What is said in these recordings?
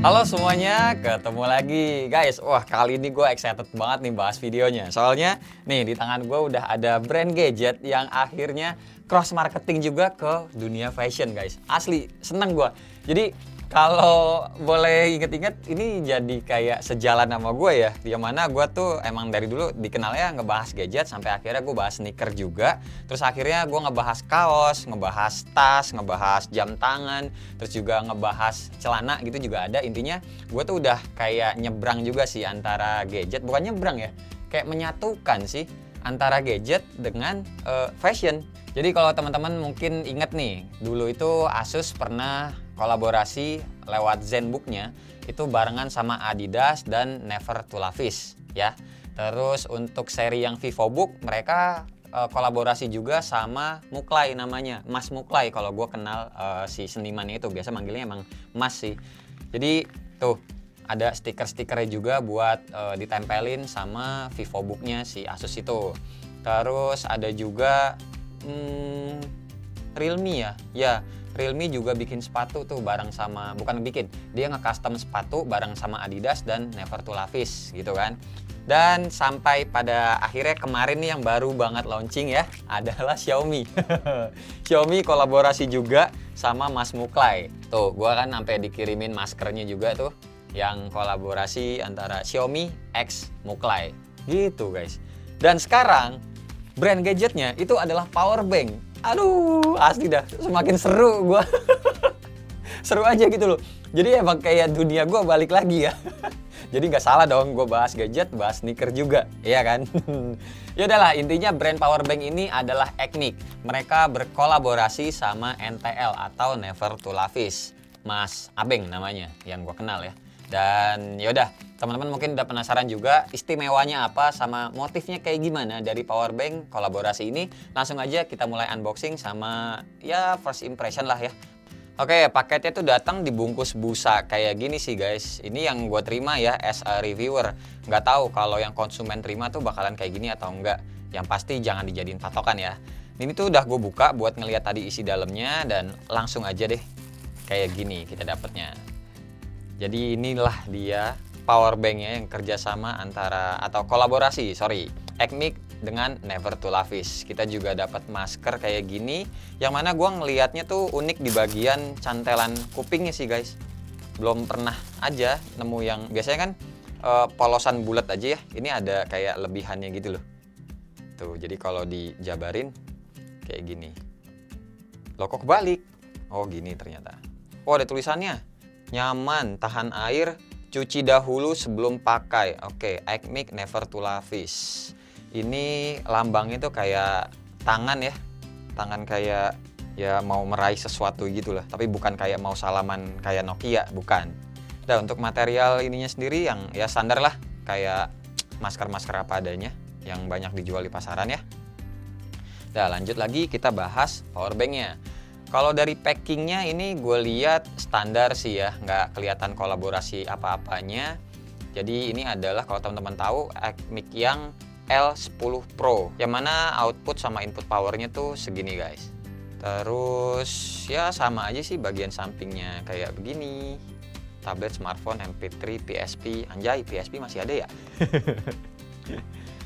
Halo semuanya, ketemu lagi guys. Wah, kali ini gue excited banget nih bahas videonya. Soalnya nih di tangan gue udah ada brand gadget yang akhirnya cross marketing juga ke dunia fashion guys. Asli, seneng gue. Jadi kalau boleh inget-inget, ini jadi kayak sejalan sama gue ya. Yang mana gue tuh emang dari dulu dikenalnya ngebahas gadget, sampai akhirnya gue bahas sneaker juga. Terus akhirnya gue ngebahas kaos, ngebahas tas, ngebahas jam tangan, terus juga ngebahas celana gitu juga ada. Intinya gue tuh udah kayak nyebrang juga sih antara gadget, bukan nyebrang ya, kayak menyatukan sih antara gadget dengan fashion. Jadi kalau teman-teman mungkin inget nih, dulu itu Asus pernah kolaborasi lewat ZenBook-nya itu barengan sama Adidas dan Never to Lavish ya. Terus untuk seri yang VivoBook mereka kolaborasi juga sama Muklai, namanya Mas Muklai. Kalau gue kenal si senimannya itu, biasa manggilnya emang Mas sih. Jadi tuh ada stiker-stikernya juga buat ditempelin sama VivoBook-nya si Asus itu. Terus ada juga Realme ya, Realme juga bikin sepatu tuh bareng sama, bukan bikin, dia nge-custom sepatu bareng sama Adidas dan Never to Lavish gitu kan. Dan sampai pada akhirnya kemarin nih yang baru banget launching ya adalah Xiaomi. Xiaomi kolaborasi juga sama Mas Muklai. Tuh, gua kan sampai dikirimin maskernya juga tuh yang kolaborasi antara Xiaomi X Muklai. Gitu guys. Dan sekarang brand gadgetnya itu adalah power bank. Aduh, asli dah, semakin seru gua. Seru aja gitu loh. Jadi emang kayak dunia gua balik lagi ya. Jadi nggak salah dong gue bahas gadget, bahas sneaker juga, iya kan? Ya udahlah, intinya brand power bank ini adalah Eknik. Mereka berkolaborasi sama NTL atau Never to Lavish. Mas Abeng namanya, yang gue kenal ya. Dan yaudah, teman-teman mungkin udah penasaran juga istimewanya apa sama motifnya kayak gimana dari power bank kolaborasi ini. Langsung aja kita mulai unboxing sama ya first impression lah ya. Oke, paketnya tuh datang dibungkus busa kayak gini sih guys. Ini yang gue terima ya as a reviewer. Nggak tahu kalau yang konsumen terima tuh bakalan kayak gini atau enggak. Yang pasti jangan dijadiin patokan ya. Ini tuh udah gue buka buat ngeliat tadi isi dalamnya, dan langsung aja deh kayak gini kita dapetnya. Jadi inilah dia power banknya yang kerjasama antara atau kolaborasi Eknik dengan Never to Lavish. Kita juga dapat masker kayak gini, yang mana gue ngelihatnya tuh unik di bagian cantelan kupingnya sih guys. Belum pernah aja nemu yang biasanya kan polosan bulat aja ya. Ini ada kayak lebihannya gitu loh. Tuh, jadi kalau dijabarin kayak gini. Loh kok kebalik? Oh gini ternyata. Oh ada tulisannya. Nyaman, tahan air, cuci dahulu sebelum pakai. Oke, Eknik Never to Lavish. Ini lambangnya tuh kayak tangan ya. Tangan kayak ya mau meraih sesuatu gitu lah. Tapi bukan kayak mau salaman kayak Nokia, bukan. Dan untuk material ininya sendiri yang ya standar lah. Kayak masker-masker apa adanya yang banyak dijual di pasaran ya. Nah lanjut lagi kita bahas power banknya. Kalau dari packingnya ini gue lihat standar sih ya. Nggak kelihatan kolaborasi apa-apanya. Jadi ini adalah kalau teman-teman tahu Eknik yang L10 Pro, yang mana output sama input powernya tuh segini guys. Terus ya sama aja sih bagian sampingnya kayak begini. Tablet, smartphone, MP3, PSP. Anjay, PSP masih ada ya.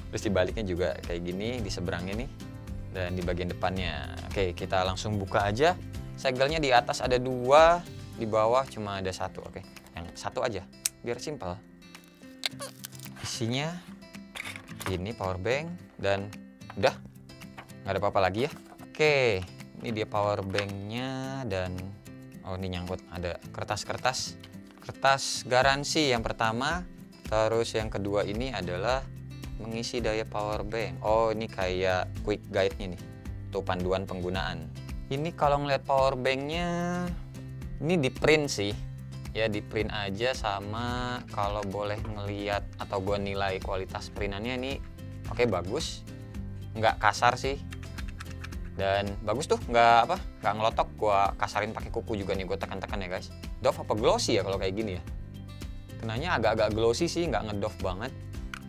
Terus dibaliknya juga kayak gini di seberangnya nih. Dan di bagian depannya. Oke, kita langsung buka aja. Segelnya di atas ada 2, di bawah cuma ada 1. Oke, yang 1 aja biar simple. Isinya ini power bank dan udah nggak ada apa-apa lagi ya. Oke, ini dia power banknya. Dan oh ini nyangkut ada kertas garansi yang pertama. Terus yang kedua ini adalah mengisi daya power bank. Oh ini kayak quick guide-nya nih, tuh panduan penggunaan. Ini kalau ngeliat power banknya ini di print sih ya, di print aja. Sama kalau boleh ngeliat atau gue nilai kualitas printannya ini oke, bagus, nggak kasar sih, dan bagus tuh, nggak ngelotok. Gue kasarin pakai kuku juga nih, gue tekan-tekan ya guys. Doff apa glossy ya kalau kayak gini ya? Kenanya agak-agak glossy sih, nggak ngedoff banget.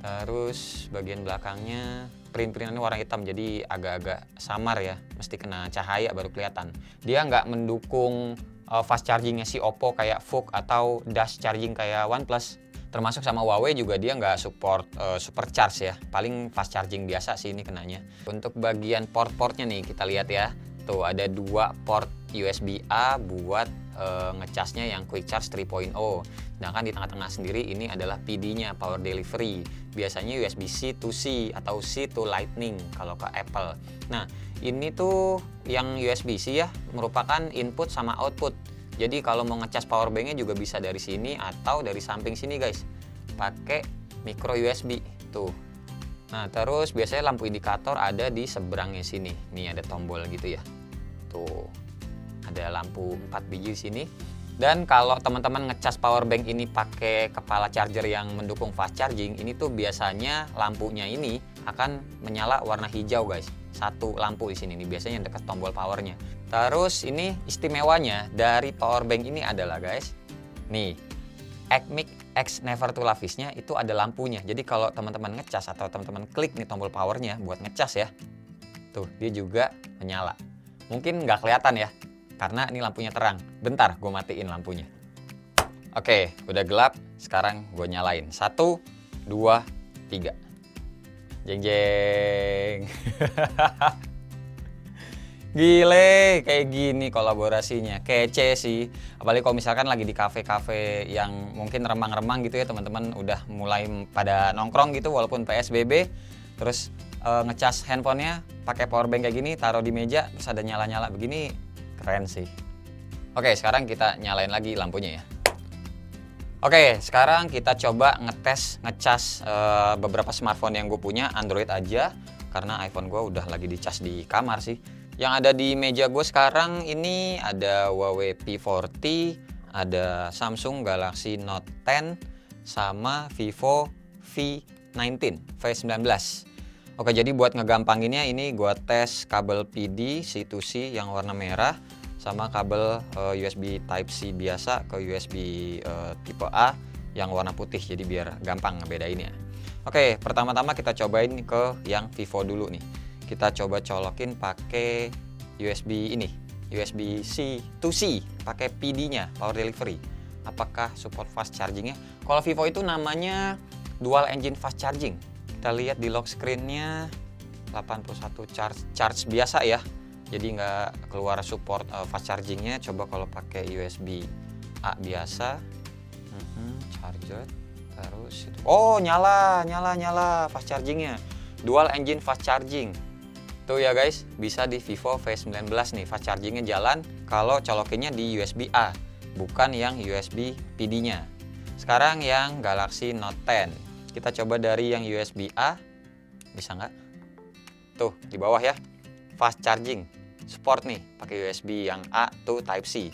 Terus bagian belakangnya print-printannya warna hitam, jadi agak-agak samar ya, mesti kena cahaya baru kelihatan. Dia nggak mendukung fast chargingnya si Oppo kayak VOOC atau dash charging kayak OnePlus. Termasuk sama Huawei juga dia nggak support supercharge ya, paling fast charging biasa sih ini kenanya. Untuk bagian port-portnya nih kita lihat ya, tuh ada 2 port USB A buat ngecasnya yang Quick Charge 3.0. Sedangkan di tengah-tengah sendiri ini adalah PD-nya, Power Delivery. Biasanya USB-C to C atau C to Lightning kalau ke Apple. Nah, ini tuh yang USB-C ya, merupakan input sama output. Jadi kalau mau ngecas power banknya juga bisa dari sini atau dari samping sini guys, pakai micro USB tuh. Nah terus biasanya lampu indikator ada di seberangnya sini. Nih ada tombol gitu ya. Tuh ada lampu 4 biji di sini. Dan kalau teman-teman ngecas power bank ini pakai kepala charger yang mendukung fast charging, ini tuh biasanya lampunya ini akan menyala warna hijau guys. Satu lampu di sini nih biasanya dekat tombol powernya. Terus ini istimewanya dari power bank ini adalah guys, nih Acmic X Never to Lavisnya itu ada lampunya. Jadi kalau teman-teman ngecas atau teman-teman klik nih tombol powernya buat ngecas ya, tuh dia juga menyala. Mungkin nggak kelihatan ya, karena ini lampunya terang. Bentar, gue matiin lampunya. Oke, udah gelap. Sekarang gue nyalain. 1, 2, 3. Jeng jeng. Gile, kayak gini kolaborasinya. Kece sih. Apalagi kalau misalkan lagi di kafe-kafe yang mungkin remang-remang gitu ya, teman-teman udah mulai pada nongkrong gitu walaupun PSBB. Terus ngecas handphonenya pakai power bank kayak gini, taruh di meja, terus ada nyala-nyala begini. Keren sih. Oke, sekarang kita nyalain lagi lampunya ya. Oke, sekarang kita coba ngecas beberapa smartphone yang gue punya, Android aja. Karena iPhone gue udah lagi dicas di kamar sih. Yang ada di meja gue sekarang ini ada Huawei P40, ada Samsung Galaxy Note 10, sama Vivo V19. Oke, jadi buat ngegampanginnya ini gue tes kabel PD C2C yang warna merah, sama kabel USB Type-C biasa ke USB tipe A yang warna putih, jadi biar gampang ngebedainnya. Oke, pertama-tama kita cobain ke yang Vivo dulu nih. Kita coba colokin pakai USB ini, USB C to C, pakai PD-nya, Power Delivery. Apakah support fast chargingnya? Kalau Vivo itu namanya Dual Engine Fast Charging. Kita lihat di lock screen-nya 81 charge biasa ya. Jadi nggak keluar support fast chargingnya. Coba kalau pakai USB A biasa, charger, terus itu. Oh nyala fast chargingnya. Dual Engine Fast Charging. Tuh ya guys, bisa di Vivo V19 nih, fast chargingnya jalan kalau colokinnya di USB A, bukan yang USB PD-nya. Sekarang yang Galaxy Note 10, kita coba dari yang USB A, bisa nggak? Tuh di bawah ya, fast charging, support nih, pakai USB yang A to Type C.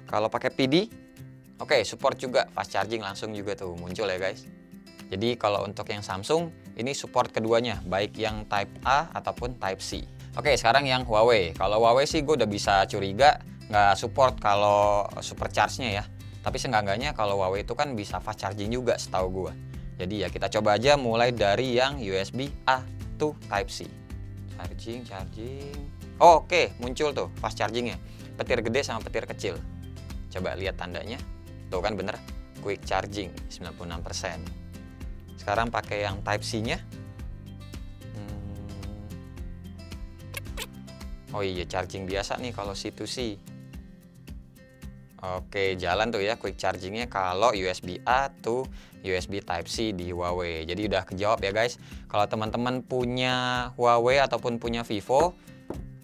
Kalau pakai PD, oke, support juga fast charging langsung juga tuh muncul ya guys. Jadi kalau untuk yang Samsung, ini support keduanya, baik yang Type A ataupun Type C. Oke, sekarang yang Huawei. Kalau Huawei sih gue udah bisa curiga nggak support kalau supercharge-nya ya. Tapi seenggak-enggaknya kalau Huawei itu kan bisa fast charging juga setahu gue. Jadi ya kita coba aja mulai dari yang USB A to Type C. Charging. Oh, oke, muncul tuh fast chargingnya. Petir gede sama petir kecil. Coba lihat tandanya. Tuh kan bener, quick charging 96%. Sekarang pakai yang Type C-nya. Oh iya, charging biasa nih kalau C2C. Oke, jalan tuh ya quick chargingnya kalau USB A to USB Type C di Huawei. Jadi udah kejawab ya guys. Kalau teman-teman punya Huawei ataupun punya Vivo,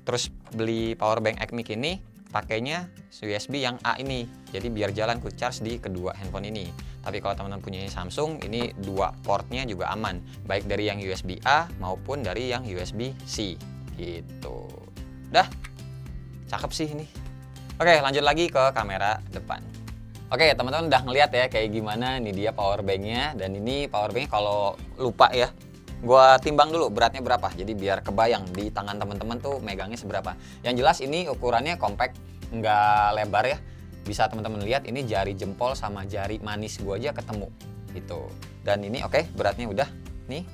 terus beli power bank Acmic ini, pakainya USB yang A ini. Jadi biar jalan quick charge di kedua handphone ini. Tapi kalau teman-teman punya Samsung, ini dua portnya juga aman, baik dari yang USB A maupun dari yang USB C gitu. Dah, cakep sih ini. Oke, lanjut lagi ke kamera depan. Oke, teman-teman udah ngeliat ya kayak gimana nih dia power banknya. Dan ini power banknya kalau lupa ya, gua timbang dulu beratnya berapa. Jadi biar kebayang di tangan teman-teman tuh megangnya seberapa. Yang jelas ini ukurannya compact, nggak lebar ya. Bisa teman-teman lihat ini jari jempol sama jari manis gua aja ketemu gitu. Dan ini oke, beratnya udah nih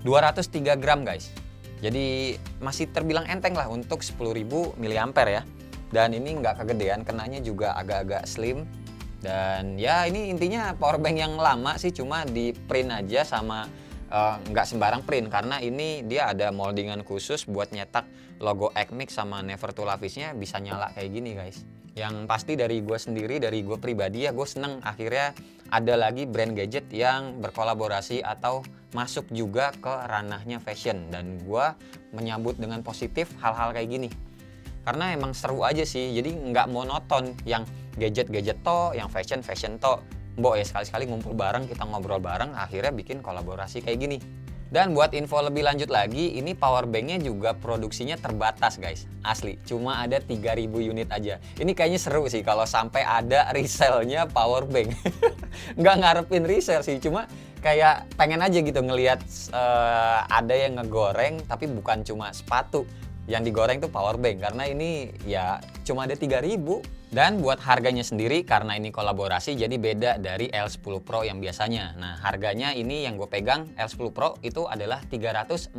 203 gram guys. Jadi masih terbilang enteng lah untuk 10.000 mAh ya. Dan ini nggak kegedean, kenanya juga agak-agak slim. Dan ya ini intinya powerbank yang lama sih, cuma di print aja sama nggak sembarang print, karena ini dia ada moldingan khusus buat nyetak logo Ekmix sama Never to Lavisnya bisa nyala kayak gini guys. Yang pasti dari gue sendiri, dari gue pribadi ya, gue seneng akhirnya ada lagi brand gadget yang berkolaborasi atau masuk juga ke ranahnya fashion, dan gue menyambut dengan positif hal-hal kayak gini. Karena emang seru aja sih, jadi nggak monoton yang gadget-gadget to, yang fashion to. Mbok ya sekali-sekali ngumpul bareng, kita ngobrol bareng, akhirnya bikin kolaborasi kayak gini. Dan buat info lebih lanjut lagi, ini powerbanknya juga produksinya terbatas guys, asli. Cuma ada 3000 unit aja. Ini kayaknya seru sih kalau sampai ada resellnya powerbank. Nggak ngarepin resell sih, cuma kayak pengen aja gitu ngelihat ada yang ngegoreng, tapi bukan cuma sepatu. Yang digoreng tuh powerbank, karena ini ya cuma ada 3000. Dan buat harganya sendiri, karena ini kolaborasi jadi beda dari L10 Pro yang biasanya. Nah harganya ini yang gue pegang L10 Pro itu adalah 349.000,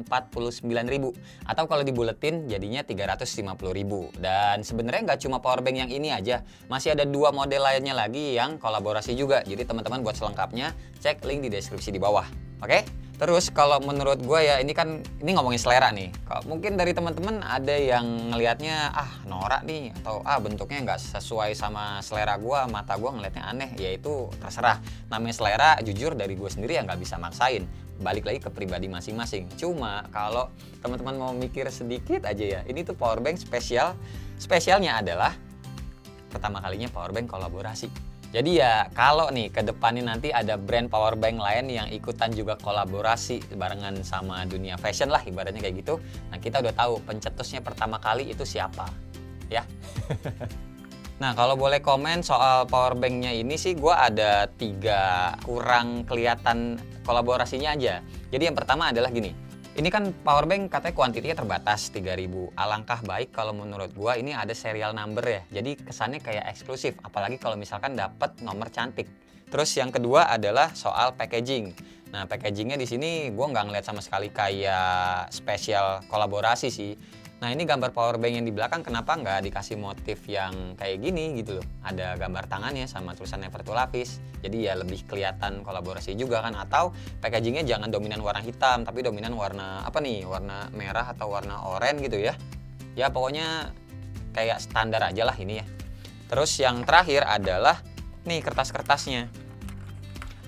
atau kalau dibuletin jadinya 350.000. Dan sebenarnya nggak cuma powerbank yang ini aja, masih ada 2 model lainnya lagi yang kolaborasi juga. Jadi teman-teman buat selengkapnya cek link di deskripsi di bawah. Oke? Terus kalau menurut gue ya, ini ngomongin selera nih. Mungkin dari teman-teman ada yang ngelihatnya norak nih, atau bentuknya nggak sesuai sama selera gue, mata gue ngelihatnya aneh. Ya itu terserah. Namanya selera, jujur dari gue sendiri ya nggak bisa maksain. Balik lagi ke pribadi masing-masing. Cuma kalau teman-teman mau mikir sedikit aja ya, ini tuh powerbank spesial. Spesialnya adalah pertama kalinya powerbank kolaborasi. Jadi ya kalau nih ke depannya nanti ada brand powerbank lain yang ikutan juga kolaborasi barengan sama dunia fashion lah ibaratnya kayak gitu. Nah kita udah tahu pencetusnya pertama kali itu siapa ya. Nah kalau boleh komen soal powerbanknya ini sih, gue ada 3 kurang kelihatan kolaborasinya aja. Jadi yang pertama adalah gini. Ini kan powerbank katanya kuantitinya terbatas 3000. Alangkah baik kalau menurut gua ini ada serial number ya. Jadi kesannya kayak eksklusif, apalagi kalau misalkan dapat nomor cantik. Terus yang kedua adalah soal packaging. Nah, packagingnya di sini gua nggak ngeliat sama sekali kayak spesial kolaborasi sih. Nah, ini gambar powerbank yang di belakang kenapa nggak dikasih motif yang kayak gini gitu loh. Ada gambar tangannya sama tulisan Never to Lavis. Jadi ya lebih kelihatan kolaborasi juga kan. Atau packagingnya jangan dominan warna hitam, tapi dominan warna apa nih? Warna merah atau warna oranye gitu ya. Ya pokoknya kayak standar aja lah ini ya. Terus yang terakhir adalah nih kertas-kertasnya.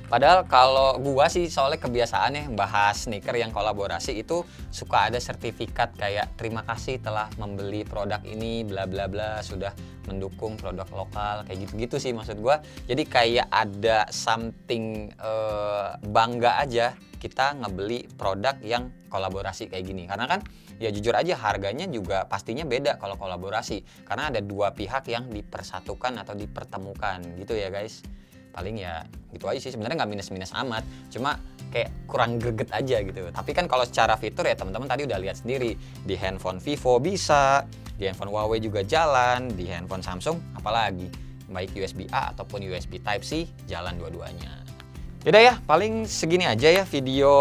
Padahal kalau gua sih soalnya kebiasaannya bahas sneaker yang kolaborasi itu suka ada sertifikat kayak terima kasih telah membeli produk ini bla bla bla, sudah mendukung produk lokal, kayak gitu-gitu sih maksud gua. Jadi kayak ada something bangga aja kita ngebeli produk yang kolaborasi kayak gini. Karena kan ya jujur aja harganya juga pastinya beda kalau kolaborasi, karena ada 2 pihak yang dipersatukan atau dipertemukan gitu ya guys. Paling ya gitu aja sih, sebenarnya nggak minus-minus amat, cuma kayak kurang greget aja gitu. Tapi kan kalau secara fitur ya teman-teman tadi udah lihat sendiri, di handphone Vivo bisa, di handphone Huawei juga jalan, di handphone Samsung apalagi, baik USB A ataupun USB Type C jalan dua-duanya. Yaudah ya, paling segini aja ya video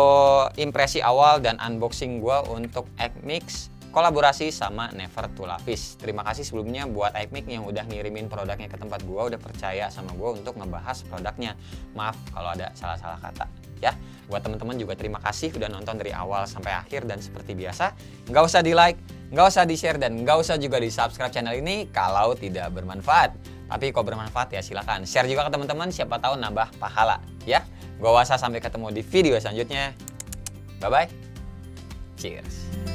impresi awal dan unboxing gua untuk Ekmix kolaborasi sama Never to Lavis. Terima kasih sebelumnya buat Ekmix yang udah ngirimin produknya ke tempat gua, udah percaya sama gua untuk ngebahas produknya. Maaf kalau ada salah-salah kata ya. Buat teman-teman juga terima kasih udah nonton dari awal sampai akhir, dan seperti biasa nggak usah di like, nggak usah di share, dan nggak usah juga di subscribe channel ini kalau tidak bermanfaat. Tapi kalau bermanfaat ya silakan share juga ke teman-teman, siapa tahu nambah pahala ya. Gua Wasa, sampai ketemu di video selanjutnya. Bye bye. Cheers.